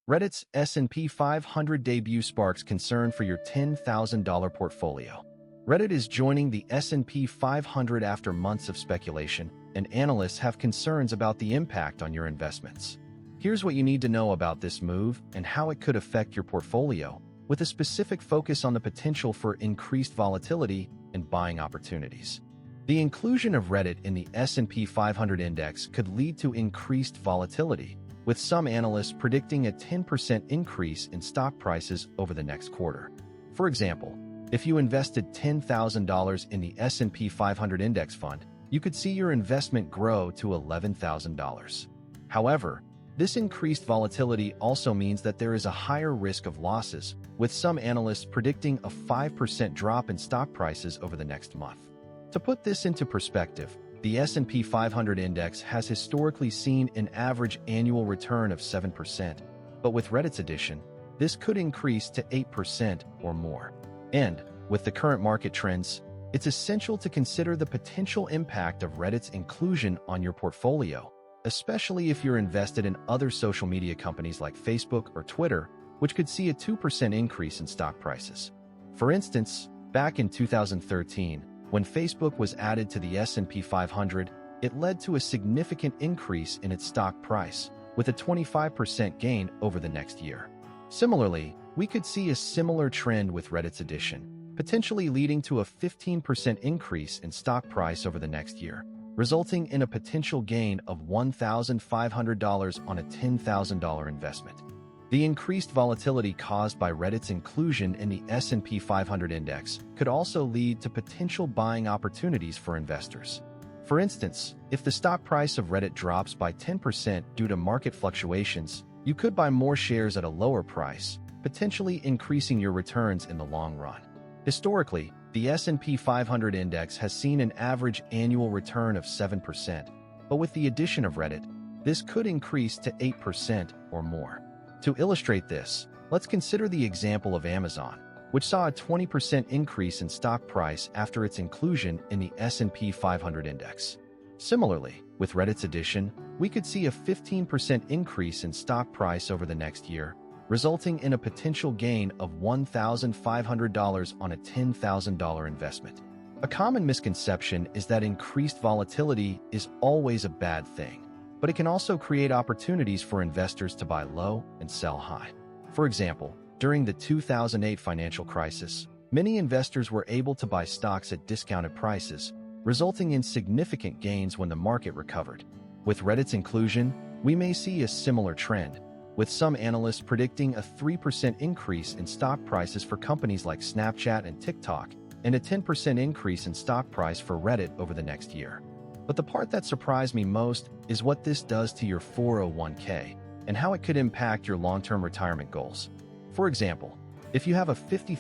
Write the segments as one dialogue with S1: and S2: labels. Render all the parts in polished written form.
S1: Reddit's S&P 500 debut sparks concern for your $10,000 portfolio. Reddit is joining the S&P 500 after months of speculation, and analysts have concerns about the impact on your investments. Here's what you need to know about this move and how it could affect your portfolio, with a specific focus on the potential for increased volatility and buying opportunities. The inclusion of Reddit in the S&P 500 index could lead to increased volatility, with some analysts predicting a 10% increase in stock prices over the next quarter. For example, if you invested $10,000 in the S&P 500 index fund, you could see your investment grow to $11,000. However, this increased volatility also means that there is a higher risk of losses, with some analysts predicting a 5% drop in stock prices over the next month. To put this into perspective, the S&P 500 index has historically seen an average annual return of 7%, but with Reddit's addition, this could increase to 8% or more. And, with the current market trends, it's essential to consider the potential impact of Reddit's inclusion on your portfolio, especially if you're invested in other social media companies like Facebook or Twitter, which could see a 2% increase in stock prices. For instance, back in 2013, when Facebook was added to the S&P 500, it led to a significant increase in its stock price, with a 25% gain over the next year. Similarly, we could see a similar trend with Reddit's addition, potentially leading to a 15% increase in stock price over the next year, resulting in a potential gain of $1,500 on a $10,000 investment. The increased volatility caused by Reddit's inclusion in the S&P 500 index could also lead to potential buying opportunities for investors. For instance, if the stock price of Reddit drops by 10% due to market fluctuations, you could buy more shares at a lower price, potentially increasing your returns in the long run. Historically, the S&P 500 index has seen an average annual return of 7%, but with the addition of Reddit, this could increase to 8% or more. To illustrate this, let's consider the example of Amazon, which saw a 20% increase in stock price after its inclusion in the S&P 500 index. Similarly, with Reddit's addition, we could see a 15% increase in stock price over the next year, resulting in a potential gain of $1,500 on a $10,000 investment. A common misconception is that increased volatility is always a bad thing, but it can also create opportunities for investors to buy low and sell high. For example, during the 2008 financial crisis, many investors were able to buy stocks at discounted prices, resulting in significant gains when the market recovered. With Reddit's inclusion, we may see a similar trend, with some analysts predicting a 3% increase in stock prices for companies like Snapchat and TikTok, and a 10% increase in stock price for Reddit over the next year. But the part that surprised me most is what this does to your 401k and how it could impact your long-term retirement goals. For example, if you have a $50,000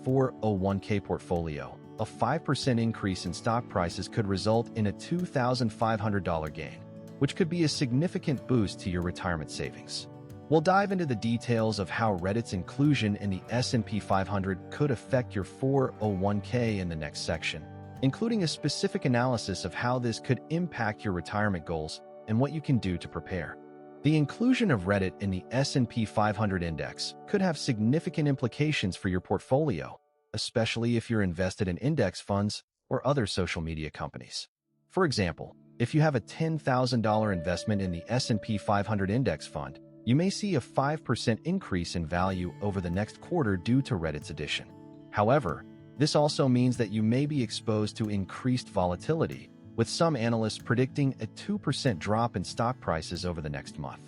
S1: 401k portfolio, a 5% increase in stock prices could result in a $2,500 gain, which could be a significant boost to your retirement savings. We'll dive into the details of how Reddit's inclusion in the S&P 500 could affect your 401k in the next section, including a specific analysis of how this could impact your retirement goals and what you can do to prepare. The inclusion of Reddit in the S&P 500 index could have significant implications for your portfolio, especially if you're invested in index funds or other social media companies. For example, if you have a $10,000 investment in the S&P 500 index fund, you may see a 5% increase in value over the next quarter due to Reddit's addition. However, this also means that you may be exposed to increased volatility, with some analysts predicting a 2% drop in stock prices over the next month.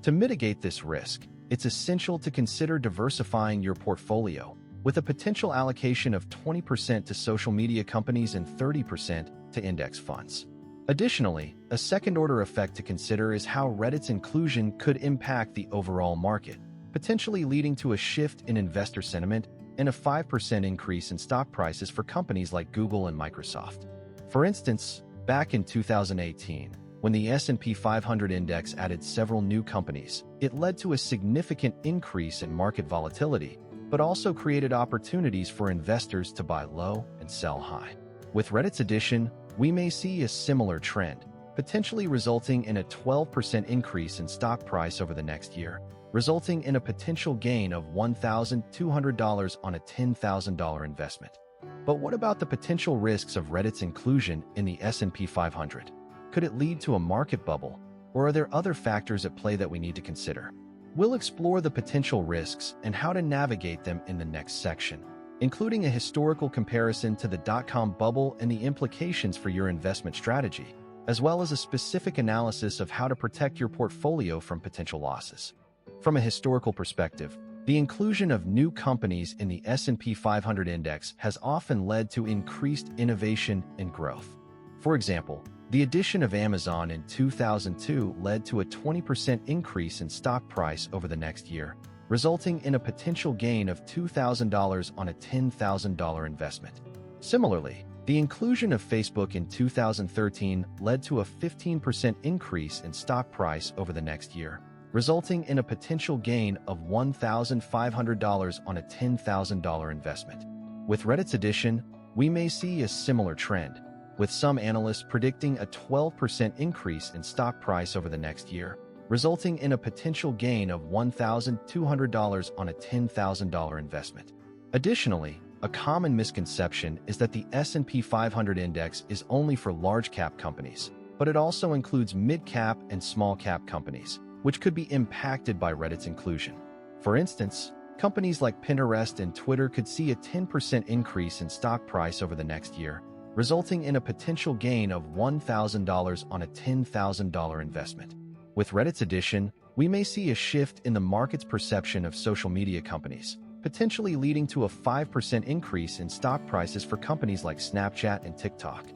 S1: To mitigate this risk, it's essential to consider diversifying your portfolio, with a potential allocation of 20% to social media companies and 30% to index funds. Additionally, a second-order effect to consider is how Reddit's inclusion could impact the overall market, potentially leading to a shift in investor sentiment and a 5% increase in stock prices for companies like Google and Microsoft. For instance, back in 2018, when the S&P 500 index added several new companies, it led to a significant increase in market volatility, but also created opportunities for investors to buy low and sell high. With Reddit's addition, we may see a similar trend, potentially resulting in a 12% increase in stock price over the next year, resulting in a potential gain of $1,200 on a $10,000 investment. But what about the potential risks of Reddit's inclusion in the S&P 500? Could it lead to a market bubble, or are there other factors at play that we need to consider? We'll explore the potential risks and how to navigate them in the next section, including a historical comparison to the dot-com bubble and the implications for your investment strategy, as well as a specific analysis of how to protect your portfolio from potential losses. From a historical perspective, the inclusion of new companies in the S&P 500 index has often led to increased innovation and growth. For example, the addition of Amazon in 2002 led to a 20% increase in stock price over the next year, resulting in a potential gain of $2,000 on a $10,000 investment. Similarly, the inclusion of Facebook in 2013 led to a 15% increase in stock price over the next year, resulting in a potential gain of $1,500 on a $10,000 investment. With Reddit's addition, we may see a similar trend, with some analysts predicting a 12% increase in stock price over the next year, resulting in a potential gain of $1,200 on a $10,000 investment. Additionally, a common misconception is that the S&P 500 index is only for large-cap companies, but it also includes mid-cap and small-cap companies, which could be impacted by Reddit's inclusion. For instance, companies like Pinterest and Twitter could see a 10% increase in stock price over the next year, resulting in a potential gain of $1,000 on a $10,000 investment. With Reddit's addition, we may see a shift in the market's perception of social media companies, potentially leading to a 5% increase in stock prices for companies like Snapchat and TikTok.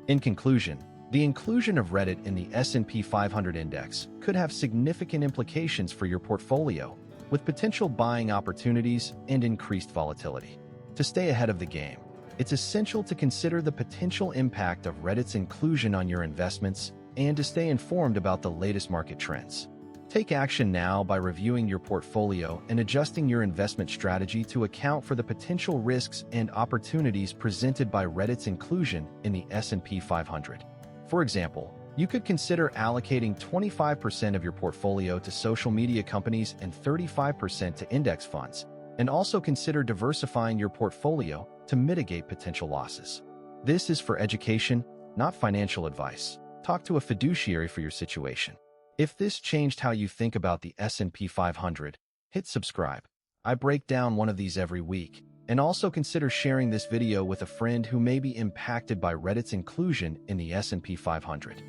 S1: In conclusion, the inclusion of Reddit in the S&P 500 index could have significant implications for your portfolio, with potential buying opportunities and increased volatility. To stay ahead of the game, it's essential to consider the potential impact of Reddit's inclusion on your investments and to stay informed about the latest market trends. Take action now by reviewing your portfolio and adjusting your investment strategy to account for the potential risks and opportunities presented by Reddit's inclusion in the S&P 500. For example, you could consider allocating 25% of your portfolio to social media companies and 35% to index funds, and also consider diversifying your portfolio to mitigate potential losses. This is for education, not financial advice. Talk to a fiduciary for your situation. If this changed how you think about the S&P 500, hit subscribe. I break down one of these every week. And also consider sharing this video with a friend who may be impacted by Reddit's inclusion in the S&P 500.